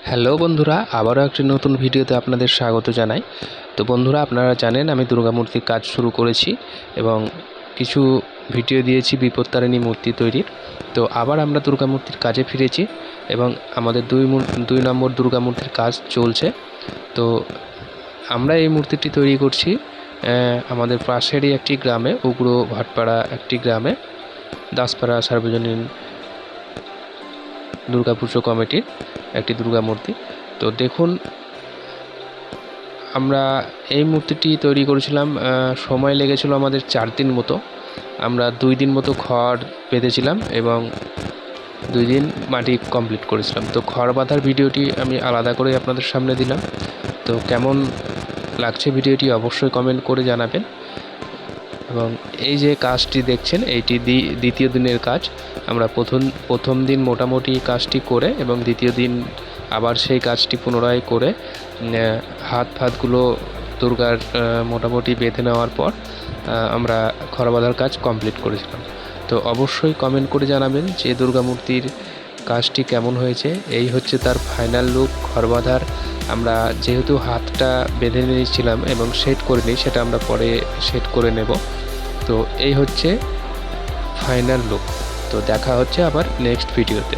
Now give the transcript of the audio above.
Hello বন্ধুরা, আবারও একটি নতুন ভিডিওতে আপনাদের স্বাগত জানাই। তো বন্ধুরা, আপনারা জানেন আমি দুর্গা মূর্তির কাজ শুরু করেছি এবং কিছু ভিডিও দিয়েছি বিপত্তারিণী মূর্তি তৈরির। তো আবার আমরা দুর্গা মূর্তির কাজে ফিরেছি এবং আমাদের দুই নম্বর দুর্গা মূর্তির কাজ চলছে। তো আমরা এই মূর্তিটি তৈরি করছি আমাদের পাশেরই একটি গ্রামে, উগ্র ভাটপাড়া একটি গ্রামে, দাসপাড়া সার্বজনীন দুর্গাপুজো কমিটির একটি দুর্গা মূর্তি। তো দেখুন, আমরা এই মূর্তিটি তৈরি করেছিলাম, সময় লেগেছিল আমাদের 4 দিন মতো। আমরা 2 দিন মতো খড় বেঁধেছিলাম এবং 2 দিন মাটি কমপ্লিট করেছিলাম। তো খড় বাঁধার ভিডিওটি আমি আলাদা করে আপনাদের সামনে দিলাম। তো কেমন লাগছে ভিডিওটি অবশ্যই কমেন্ট করে জানাবেন। এবং এই যে কাজটি দেখছেন, এইটি দ্বিতীয় দিনের কাজ। আমরা প্রথম দিন মোটামুটি কাজটি করে এবং দ্বিতীয় দিন আবার সেই কাজটি পুনরায় করে হাত ফাতগুলো দুর্গার মোটামুটি বেঁধে নেওয়ার পর আমরা খড় বাঁধার কাজ কমপ্লিট করেছিলাম। তো অবশ্যই কমেন্ট করে জানাবেন যে দুর্গা মূর্তির কাজটি কেমন হয়েছে। এই হচ্ছে তার ফাইনাল লুক খড় বাঁধার। আমরা যেহেতু হাতটা বেঁধে নিয়েছিলাম এবং সেট করে নিই, সেটা আমরা পরে সেট করে নেব। তো এই হচ্ছে ফাইনাল লুক। তো দেখা হচ্ছে আবার নেক্সট ভিডিওতে।